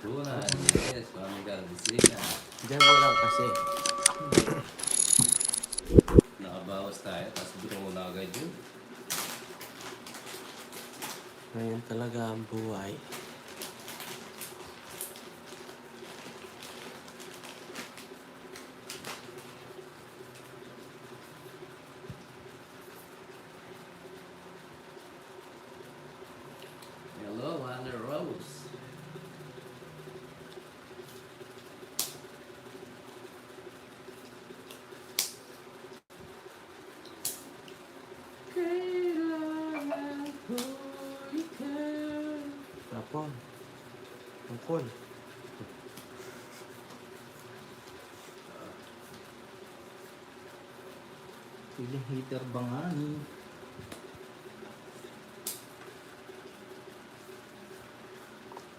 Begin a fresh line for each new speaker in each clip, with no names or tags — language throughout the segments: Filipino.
Kunan, yes, mami Galdisina.
Diyan mo lang kasi.
Nakabawas tayo, tapos biro mo na agad yun.
Ngayon talaga ang buhay.
Hello, Wonder Rose. Kailangan ko ikaw.
Tapon. Tungkol.
Piling heater ba nga ni?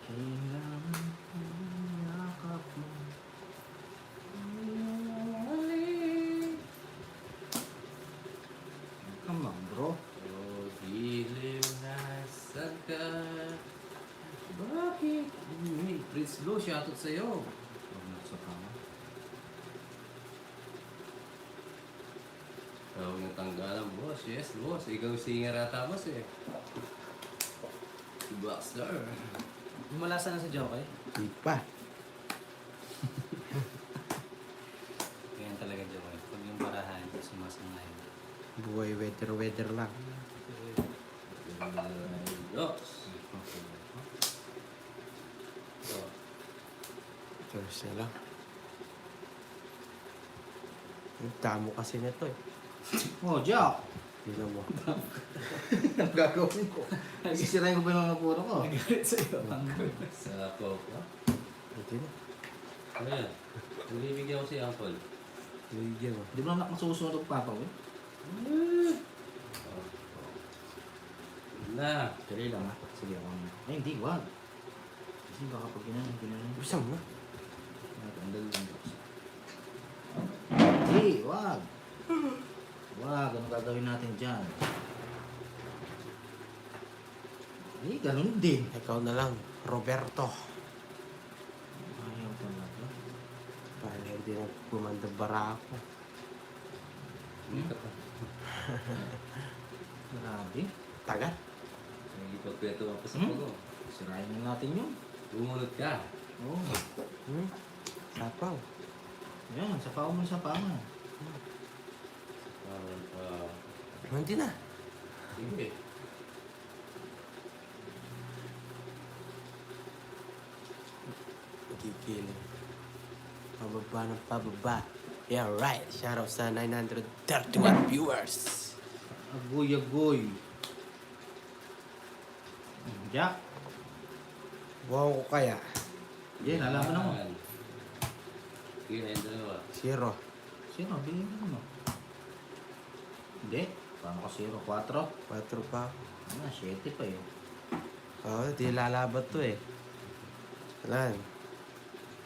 Kailangan ko yakap mo. Come on, bro.
Oh, dilim nasan ka? Bakit? Hey, Prince Blue, shoutout sa'yo.
Huwag na sa kama.
Tawag ng tanggalan, boss. Yes, boss. Ikaw singer ata, boss eh. Si Blackstar.
Lumalasan na sa Joker.
Di pa.
Ganyan talaga Joker. Pag yung barahan, sumasangay.
Buhay weather lang.
Dos. Oh,
Terus na lang. Ang damo kasi nito eh.
Oh, Jack!
Tingnan mo.
Ang gagawin ko. Sisirain ko ba yung mga puro ko?
Nagalit sa'yo.
sa Coke, ha?
Hindi na.
Ano yan? Nabibigyan ko si Uncle.
Bigyan mo.
Di ba anak masusunod pa pa eh?
Oh. Na.
Tuloy lang ha. Sige ako na. Ay, hindi, wag. Kasi baka pag ginahin.
Bisa mo.
Natandal lang ako. Hindi, wag. Wag, ano gagawin natin dyan? Eh, ganun din.
Ikaw na lang, Roberto.
Ayaw talaga.
Para hindi na gumanda bara ako.
Dito ka.
Grabe.
Tagal.
May ipagkweto pa sa
Hmm?
puno.
Sirain na natin yun.
Bumunot ka.
Oo.
Sapaw.
Yan, sa pao mo sa pao mo.
Hindi na.
Sige.
Gigiling. Pababa ng pababa. Yeah, right. Shoutout sa 931 viewers.
Agoy, agoy. Jack.
Wow ko kaya.
Yan, alaman ako.
Sige na yung dalawa.
Zero.
Sino? Bilhin mo. Hindi. Paano ko 0? 4?
4 pa.
Ah, 7 pa yun.
Oo, di lalabat to eh. Alan.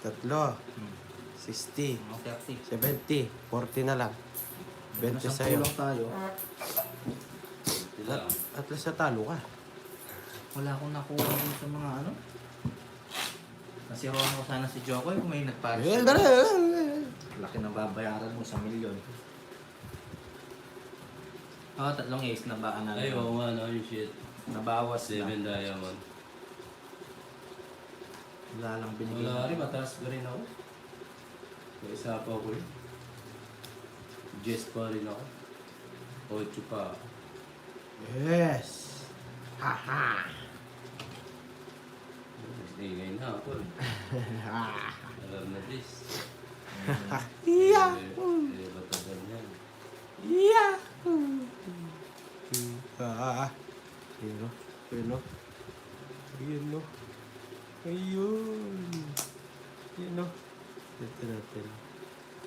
3.
Hmm.
60.
Mga 30.
70. 40 na lang. 20
Nasa
sa'yo.
kulang tayo.
Sila.
At least natalo ka.
Wala akong nakuha dun sa mga ano. Nasiroan ko sana si Jokoy kung may nagparis.
Eh, dali.
Laki na babayaran mo, 1 milyon. Oo, 3 ace na ba?
Ay, oo nga, no, yung shit.
Nabawas
7
na.
diamond.
Wala lang binigay.
Wala rin, mataas pa rin ako. May isa pa ako eh. Jess pa rin ako. 8 pa.
Yes. Haha.
Mas ingay na ako eh. Alam na this.
Yeah.
Eh, ba't na ganyan?
Yeah. Yun o. Yun o. Yun o. Ayun. Yun o. Dito natin.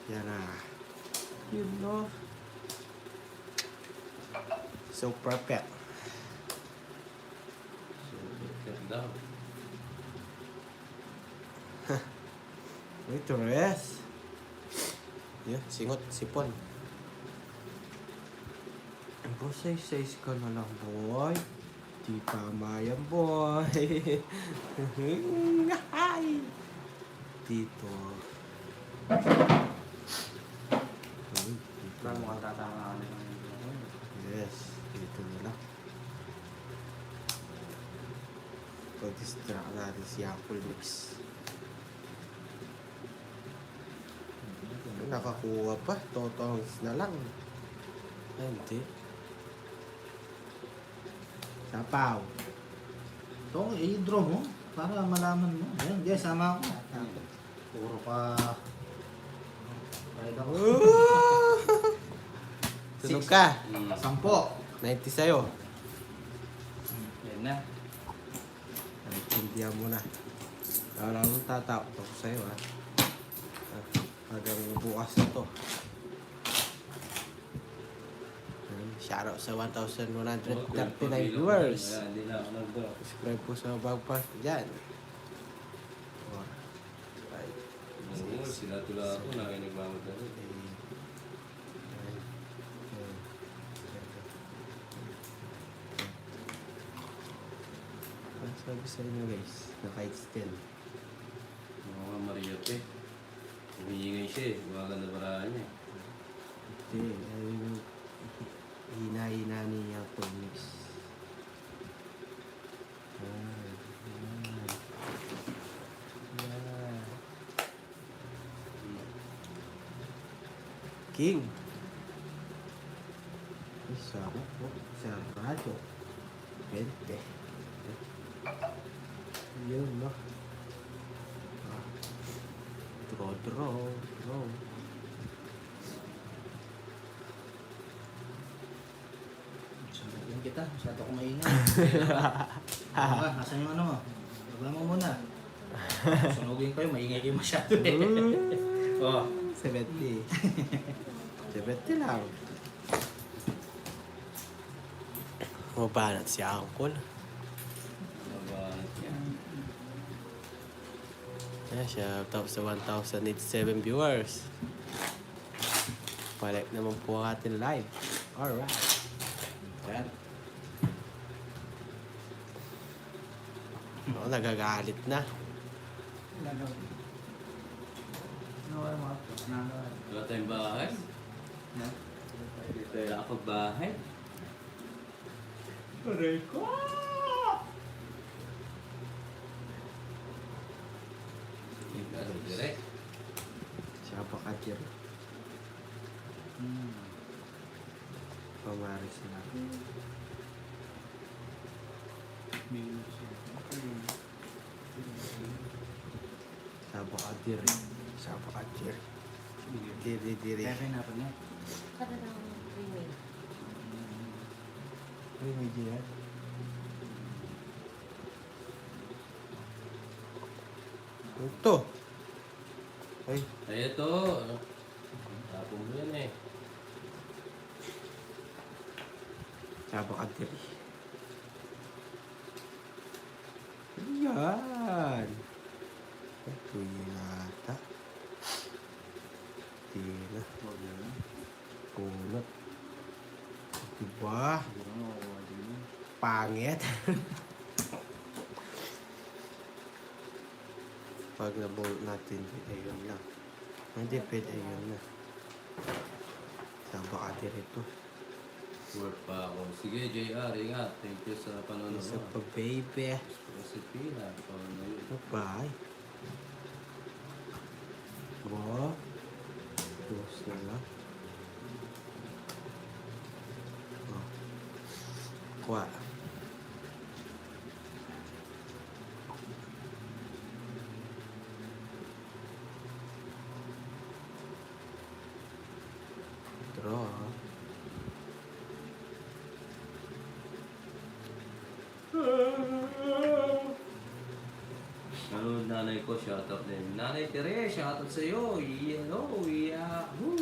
Yan na. Yun o. So perfect.
So, get down.
Uy, Torres. Yan, singot, sipon. Say ka na lang, boy. Di tama yan, boy. Ay. Dito. Uy, dito.
Parang mukhang tatama ka nila.
Yes, dito nila. Pag-distract natin si Apple Mix. Nakakuha pa. Totongs na lang. Ay, hindi. Sapaw.
Ito, i-draw mo para malaman mo. Ayan, guys, sama ako. Puro pa... Ride ako.
Sunog ka.
10.
90 sa'yo.
Yan na.
Naintindihan mo na. Wala mong tatawag ako sa'yo, ha. Hanggang bukas na to. Shoutout sa 1,139 viewers.
Kaya hindi na ako nag-draw.
Subscribe po sa Bagpas dyan.
Oo, sila tula ako na kayo nagmamadali.
Ano sabi sa inyo guys? Naka-hit still.
Mga Mariote eh. Umiingay siya eh. Maganda paraan niya.
Hindi, ayun yung hina-hina niya po mix. King. Isang po sa radyo. 20. Yun, no? Draw.
Sunugin kita. Masyado ko maingay. Ano ka? Nasaan yung ano mo? Reklamo mo muna. Sunugin kayo. Maingay kayo masyado eh. Oh.
70. 70 lang. Mabanat si Angkol.
Mabanat yan.
Yeah, shout out sa 1,087 viewers. Balik naman po ang ating live. Alright. Yan. Oo, nagagalit na.
Wala tayong bahay. Dito wala akong bahay. Aray ko! Direct.
Siya pa kadir. Pamaris na. Siya pa kadir. Siya pa kadir. Diri.
Kaya kinapin niya.
Kada ng freeway.
Ay, may diyan. Ito. Ay,
Ay, ito. Ano? Tapong mo yan eh.
siya pa kadir. Yan. Ito yata. Tila. Kunot. Diba? Pangit. Pag na-bolt natin, ayun lang. Hindi pwede, ayun na. Saan ba ka dito?
Work pa ako. Sige, JR, ingat. Thank you sa panonood.
Isa pa, baby.
Si Pina.
Bye. Bo. Close na lang. Oh. Kuha. Draw.
Ano nanay ko, shoutout din. Nanay Tere, shoutout sa iyo. Hello, yahoo!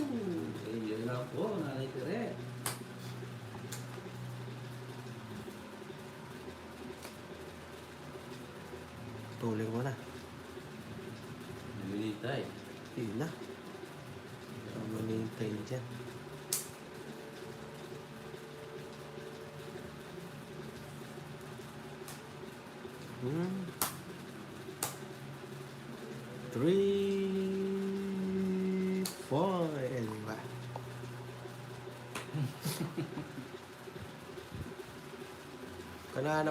Ayun na po, Nanay Tere.
Tuling mo na.
Minitay.
Hindi na. Manintay dyan. 3, 4. Diba?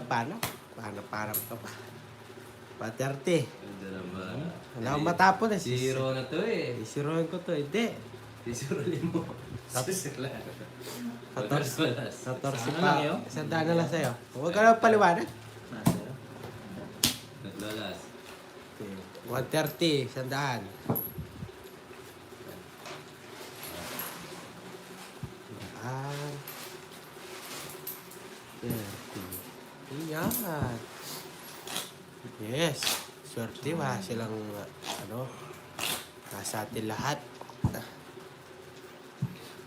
Paano? Paano ka pa? Pa 30.
Hindi naman.
Wala akong matapon eh.
Zero na to eh.
Isiruhin ko to. Hindi.
Zero limo. Sila.
14
Sana
pa.
lang yun.
Isang daan na lang sa'yo. Huwag ka lang paliwanag.
Nasa.
Naglalas.
130. Isang daan. Daan. 30. Yan. Yes. Swerte. Wala silang nasa atin lahat.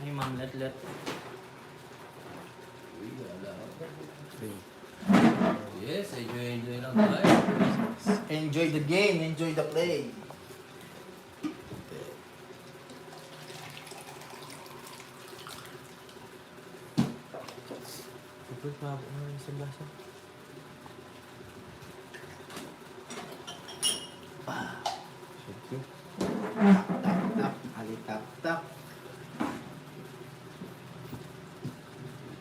Ay, ma'am, let.
Uy, wala.
3.
Yes, enjoy lang tayo.
Enjoy the game, enjoy the play.
Ito, mabok na yung isang basa. Sige.
Tap, ali tap.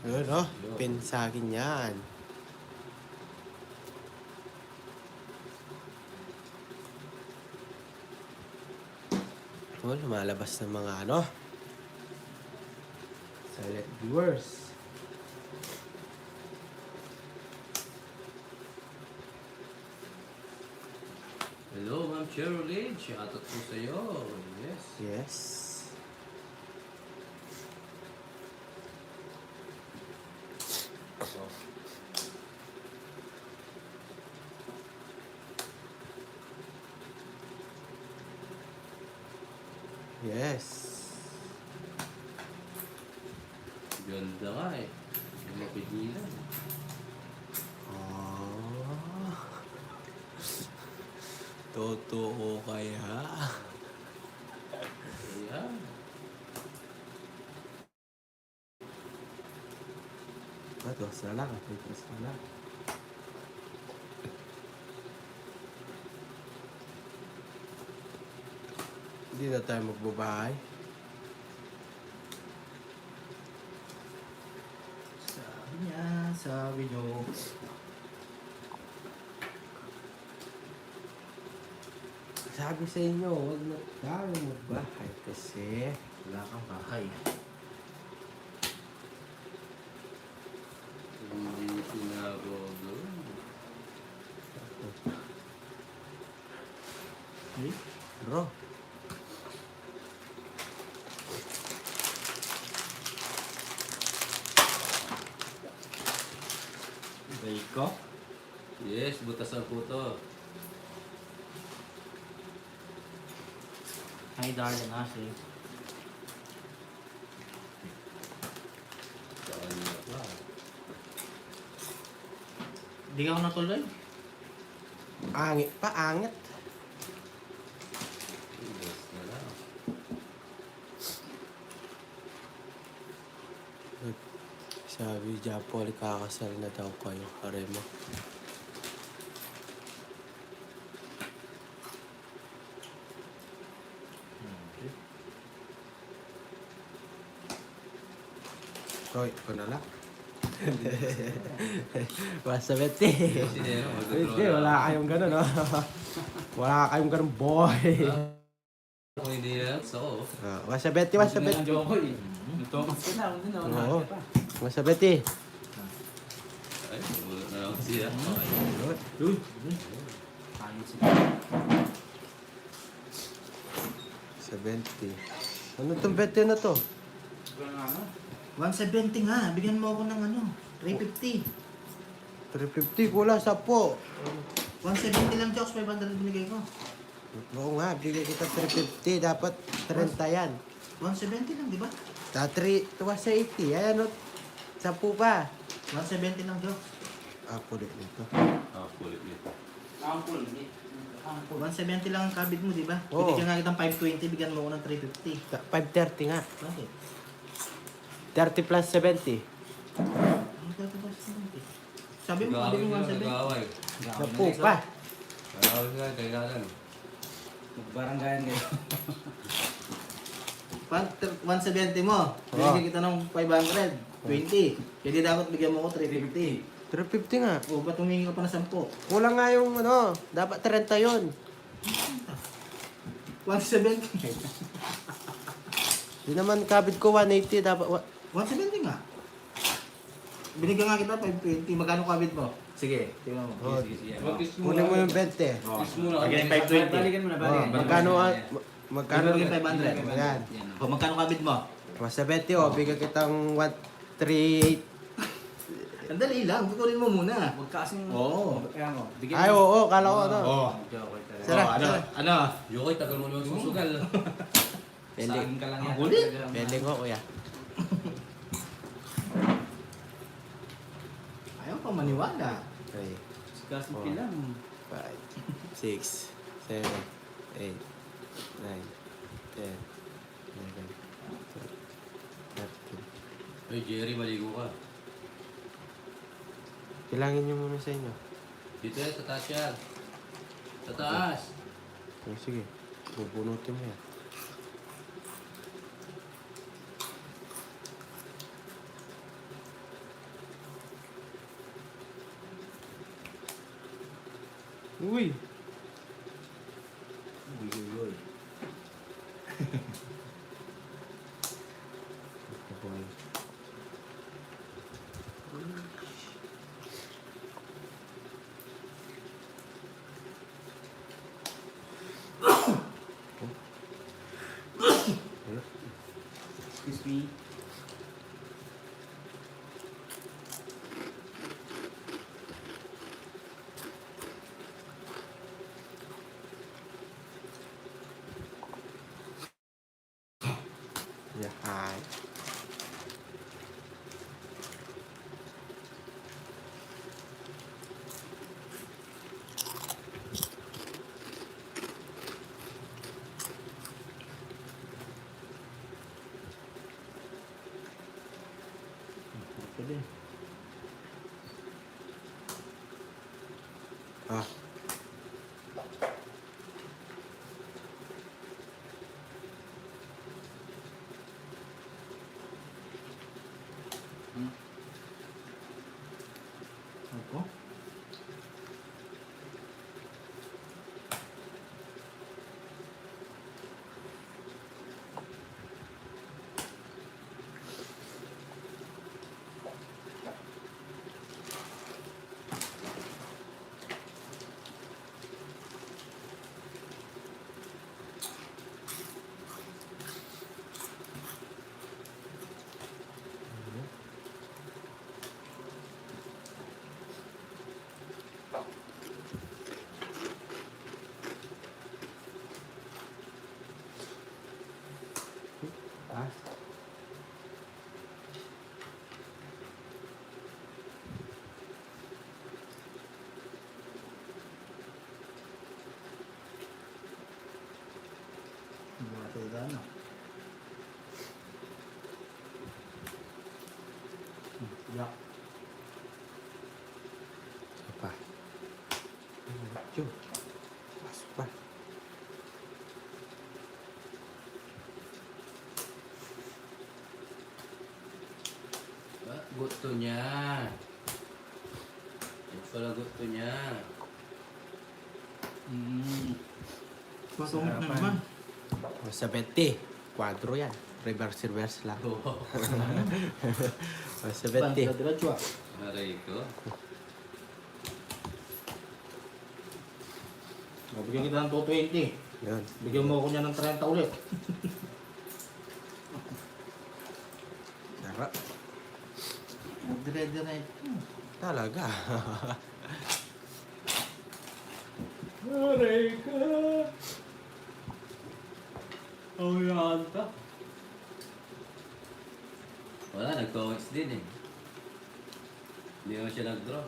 Yun, pin sa akin yan. Lumalabas ng mga select viewers.
Hello, Ma'am Cheryl. Shoutout po sa'yo. Yes.
Yes. Yes.
Ganda nga eh. Hindi mapigilan.
Oh. Totoo kaya?
Ayan.
Dos na lang. Tres na lang. Hindi na tayo magbabahay.
Sabi nyo.
Sabi sa inyo, huwag na tayo magbahay kasi
Wala kang bahay.
Hindi sinagogo.
Eh?
bro.
Baiko?
Yes, butasan po to.
Ay, darling kasi.
Saan niya pa?
Di ka ako natuloy?
Angit pa, angit.
Yes na lang.
Sabi Japol, kakasal na daw kayo, Karemo. Hoy, ito na lang. Basta bete. Hindi, wala kayong gano'n, no? Wala kayong gano'n, boy.
Kung hindi yan, so.
Basta bete, basta bete.
Thomas ka na, hindi na.
Oo. Basta bete.
Ay, wala na lang siya. Okay.
Uy! Ayos ito.
70. Ano itong bete na to?
170 nga, bigyan mo ako ng 350.
350, kulang 10.
170 lang, Jokes, 500 binigay ko.
Oo nga, bigay kita 350. Dapat 30 yan.
170 lang, di ba?
Sa 3, tuwa sa 80. Ayan o. 10 pa.
170 lang, Jokes.
Pulit nito.
Ah, kulit nito.
170 lang ang kabit mo, di ba?
Oo.
Bigyan nga kitang 520, bigyan mo ako ng 350.
530 nga.
Bakit?
30 plus 70.
Ano dapat ba 70? Sabi mo,
Gawin
kabit mo
ka,
170.
nag-aaway.
10 pa.
Nag-aaway ka, kailangan.
Magbaranggayan kayo. 170 mo. Binigyan kita ng 500. 20. Kaya dapat bigyan mo ko 350.
350 nga.
O, ba't humingi ka pa ng 10?
Kulang nga yung ano, dapat 30 yun.
170.
Di naman kabit ko 180, dapat
170 nga. Binigyan nga kita 520. Magkano kabit mo? Sige, tingnan mo.
Oh,
Sige, sige.
kunin mo yung 20.
Oh,
Kiss muna.
bigyan 520.
Balikan mo na,
Oh, magkano magkano
Bigyan 500.
Ayan.
O, magkano kabit mo?
170 oh, bigyan kitang 138.
Sandali lang, kukunin mo muna.
Huwag ka kasing...
Oo.
Kaya mo. Bigyan
Ay, oo, kala ko ano.
Oo.
Sira,
ano?
sira.
Ano?
Yokoy, tagal mo naman susugal.
Pwede.
Saging ka lang yan.
Ang kulit.
Pwede ko, kuya.
Ayaw pa maniwala.
3,
Kasi
Oh.
lang.
5, 6, 7, 8, 9, 10, 11, 12, 13.
Ay, Jerry, maligo ka.
Kilangin nyo muna sa inyo.
Dito yan, sa taas yan. Sa taas.
Oh, sige, bubunutin mo yan. Uy!
Uy, uy, uy.
Excuse me.
Yan.
Pwede.
Ah.
Ako?
Ah.
Hindi natin ito ano. Yak.
Apa? Lucu. Masuk pa.
Gusto niya. Ito pala gusto niya.
Masungit na naman.
Sa 20. 4 yan. Reverse lang.
Oo.
Sa 20.
Diretso ah.
Aray ko.
Bigyan kita ng 220.
Yun.
Bigyan mo ako niya ng 30 ulit.
Dara.
Dire-diretso.
Talaga.
Aray ko. Oh, yata. Wala, nag-coach din eh. Hindi naman siya nag-draw.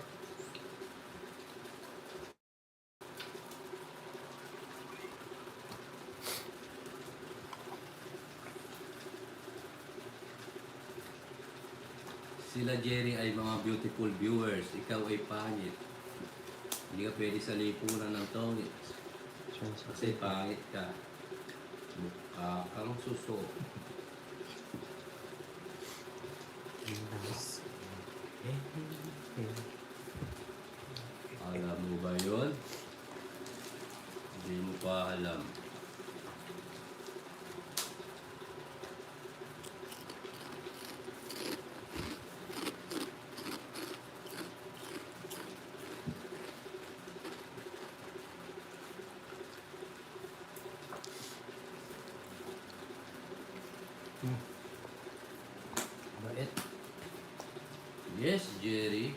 Sila Jerry ay mga beautiful viewers. Ikaw ay pangit. Hindi ka pwede sa lipunan ng tongits. Kasi pangit ka. Mukha kang suso. Alam mo ba yun? Hindi mo pa alam.
Bait.
Yes, Jerry.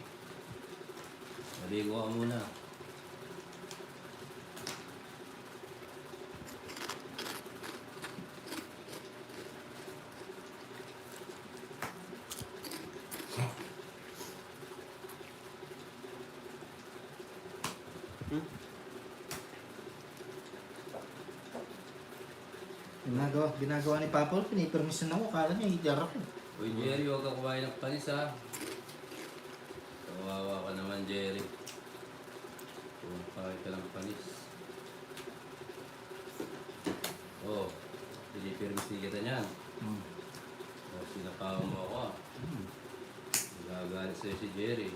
Maligo ka muna.
Ginagawa ni Papa, pinipermission ako. Kala niya, hijar ako.
Uy, Jerry, huwag ka kumain ng panis, ha? Kawawa ka naman, Jerry. Kumakain ka ng panis. Oh, pinipirmis kita niyan. Oh, sinakawa mo ako, ah. Nagagalit sa'yo si Jerry.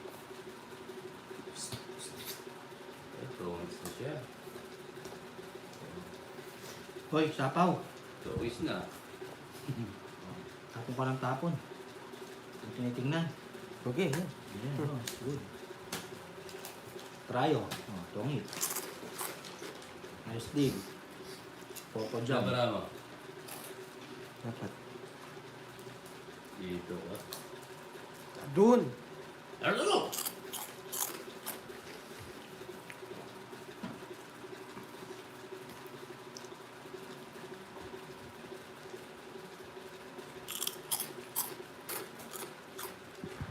Eh, promise na siya.
Hoy, sapaw.
Tawis na.
Tapon ka ng tapon. Ang tinitingnan.
Okay, yan.
Yeah, oh, good. Trayo. Oh, tungit. Nice dig. Photo jump.
Sabara mo.
Dapat.
Dito ka.
Doon!
Ano?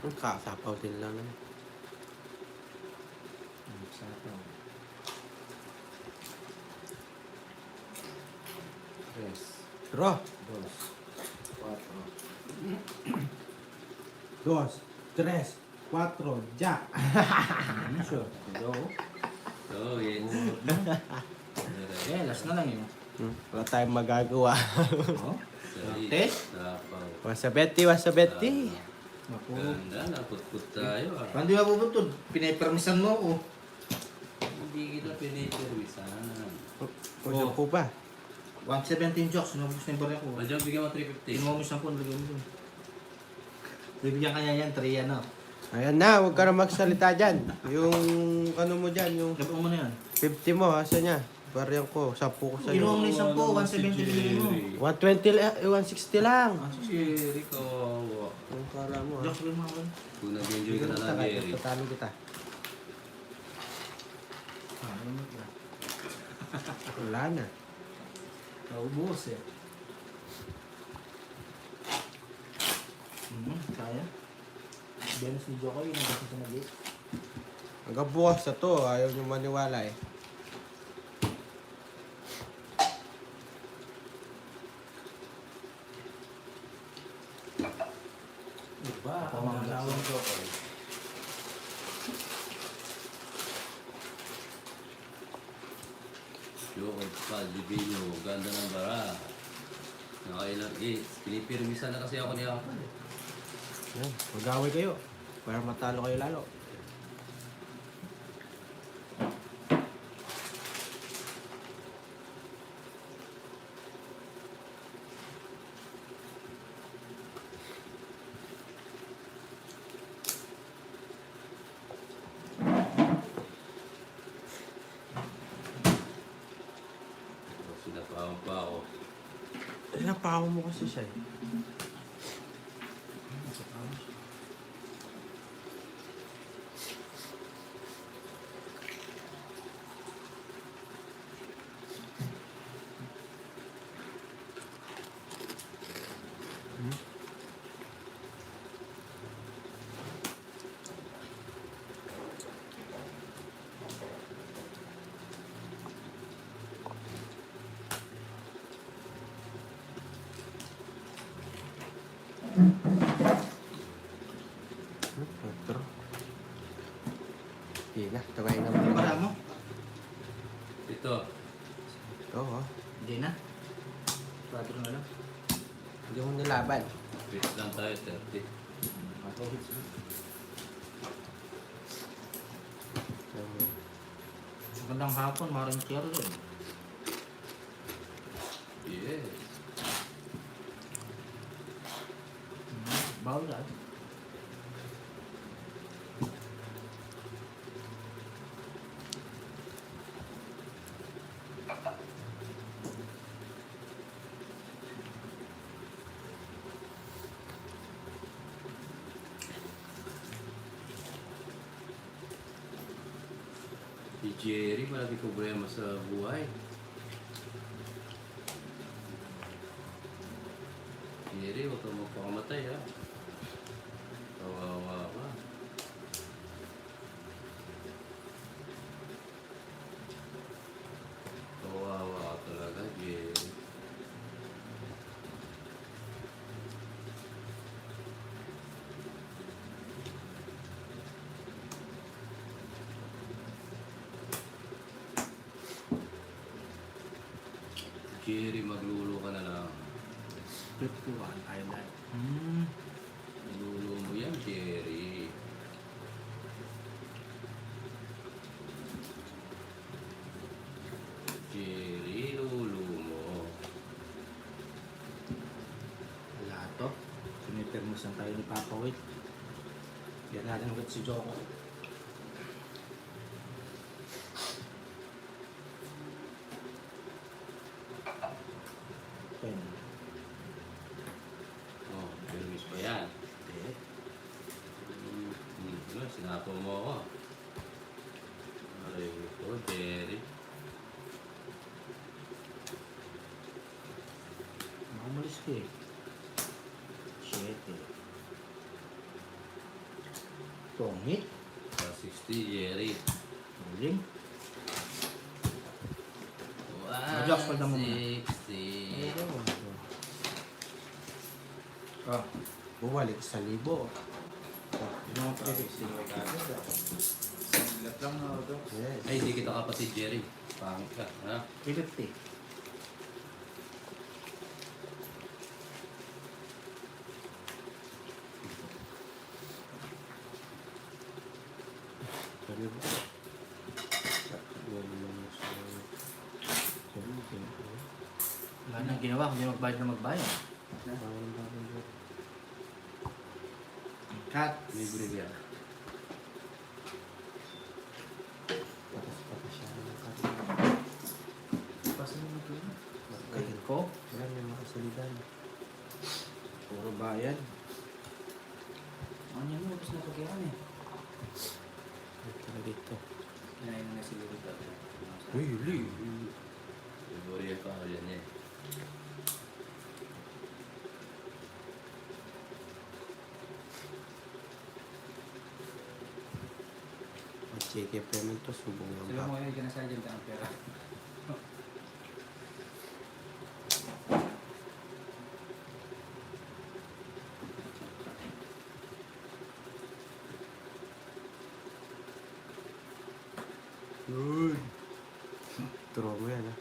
Ang kasapaw din lang naman.
Sapaw. Tres.
Draw!
Dos. Cuatro.
2, 3, 4, jack!
Sure. Go.
So, yes.
Eh, last na lang yun.
Wala tayong magagawa.
Oh.
Sorry.
Test?
Sapaw.
Wasabeti, wasabeti!
Naku.
Ganda, naputput tayo, ah.
Paano di ba bubutod? Pinipermisan mo ako.
Hindi kita pinipirmisan.
Ulo po ba?
117 jokes. Nabus na yung barya ko.
Madyan, bigyan mo 350.
Tingnan mo 10, lagyan mo dun. Bibigyan kanya yan, 3 ano.
Ayan na, huwag ka na magsalita dyan. Yung ano mo dyan, yung
Gabang mo na yan.
50 mo, asa niya? Baryan ko, 10 ko
Ginawa
sa'yo.
mo na yung 10, 170 bilhin mo.
120 lang, 160 lang.
Jerry, kawawa.
Ang kala mo ha.
Jokes, bilhin mo ako.
Kung nag-enjoy ka na lang, Jerry.
Tatalo kita.
Ano mo ba?
Wala na.
Naubos eh. Kaya? Venus ni Jokoy, yung nagkasi sa nag-gate.
Hanggang bukas na to, ayaw nyo maniwala eh.
Diba? Ako mga lasawang Jokoy.
Jokoy, Divino, ganda ng bara. Nakailang, pinipirmisan na kasi ako ni Apple.
Yan, mag-away kayo. Para matalo kayo lalo.
Sinapawan pa ako.
Napahaw mo kasi siya eh. Otro. Hindi na, tawagin na
Ano
mo.
para mo?
Ito,
Oo.
Hindi na. 4 na lang.
Hindi mo nilaban.
Fix lang tayo, 30.
4 hits na. Magandang hapon, Maring Cherry.
Yes.
Bawal yan.
Si Jerry, malaki problema sa buhay. Jerry, huwag kang magpakamatay ha. Kawawa ka. Kawawa ka talaga, Jerry. Jerry, maglulo ka na lang.
51 Island.
Lulo mo yan, Jerry. Jerry, lulo mo.
Wala to. Sinipirmus lang tayo ni Papa Wait. Yan natin ulit si Joko. Pen.
Oh, permis pa yan.
Okay.
Ano, sinapo mo ako. Aray ko, Jerry.
Makamulis ka eh. 7. Tongit.
Sa 60, Jerry.
Muling. Adjust pa naman muna.
160.
Ah.
Bumalik sa libo.
Yung mga predicting.
Saglit lang na ito.
Yes.
Ay, hindi kita kapatid, Jerry. Pangit ka, ha?
350.
Sabi mo. Yan naman sa...
Wala nang ginawa, kundi magbayad na magbayad. Cut.
Libre yan.
Patas-patas siya.
Pasan mo ito.
Kain
Ko.
Yan yung makasalidan.
Puro bayad. Ano yan mo? Tapos napagyan eh.
Ito dito.
Kinain na siguro ito.
Uy, uli.
Libre pa ako yan eh.
Mag-check payment to. Subong lang
Sila mo
pa.
ngayon, ganasadyan ka ang pera.
Yun. Turo mo yan, ha?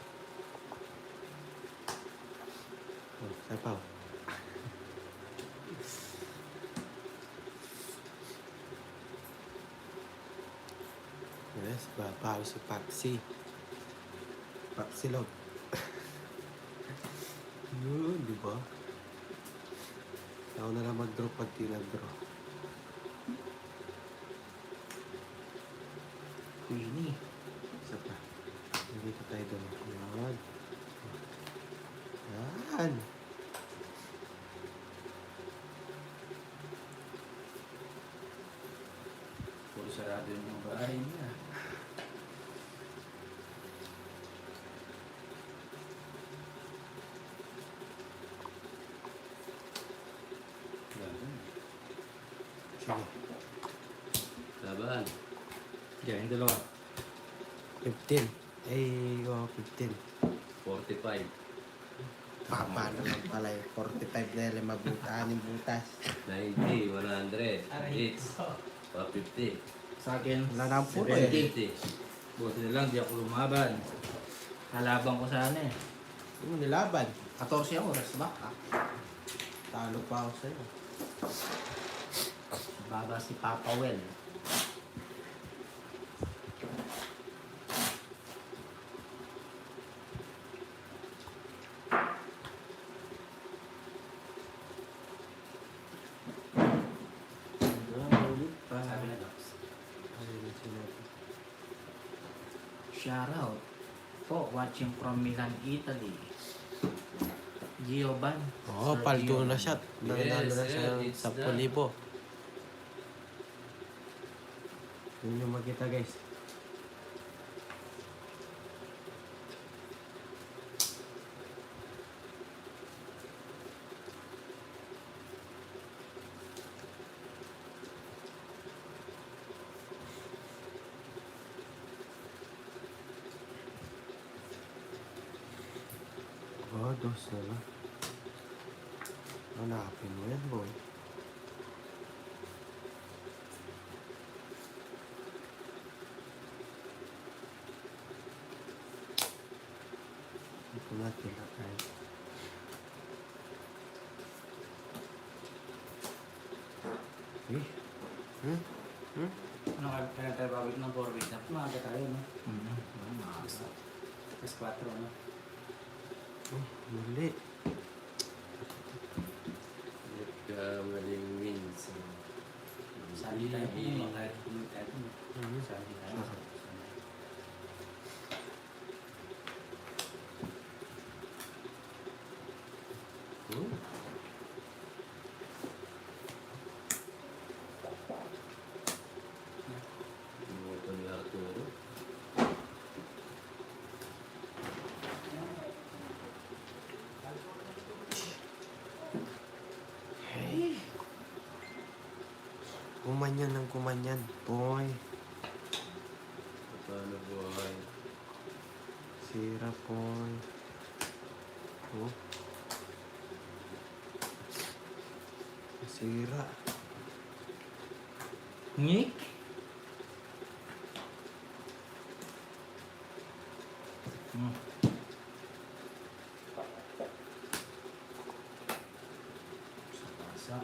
Oh, sapaw. Yes, babaw si Papsi. Papsi Log. Yun, di ba? Ako na lang mag-draw pag di nag-draw.
Queenie.
Isa pa. Dito tayo doon. Yan. Yan.
Puro sarado yung bahay niya.
Sige.
Laban.
Diyan, yung dalawa.
15. Ay, oh, 15.
45.
Papa naman pala eh. 45 na yung mabuta. Aning butas.
90, 100. Hits. 150.
Sa akin,
Wala na ang puro eh.
50.
buti na lang, di ako lumaban. Kalaban ko sana eh.
Yung nilaban.
14 oras back ah.
Talo pa ako sa'yo.
Baba si Papa Well. Ulit pa.
Sabi na Docs.
Ano yung sinabi?
Shoutout po watching from Milan, Italy. Giovan.
Oo,
Sir
paldo na
Giovan.
shot. Nanalo
Yes,
na
sir,
siya ng
it's
10,000. Yun yung makita guys. Oh, dos na lang. Hanapin mo yan, boy. Ito natin lakay. Eh?
Ano kaya tayo babalik ng 4 weeks? Maaga tayo, no?
Mhm.
Maaga. Mas 4, no?
Oh, mali.
Nagkamaling wins.
Sabi tayo po yung kahit tayo. Sabi tayo.
Hmm? Ito ni Arturo.
Kumanyan ng kumanyan, boy.
Paano buhay?
Sira, boy. Oh. Sira.
Nick? Hmm. Sa pasa.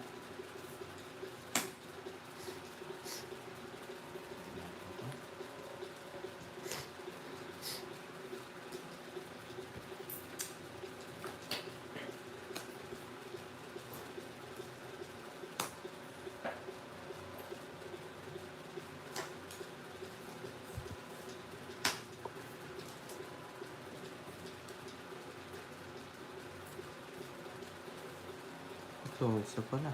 Ito, isa pala.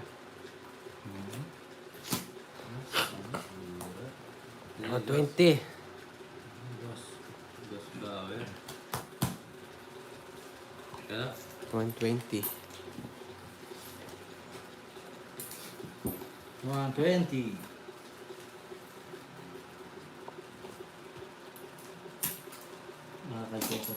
Oh, 20.
Dos. Dos power. Kaya?
120.
120. Nakakagpo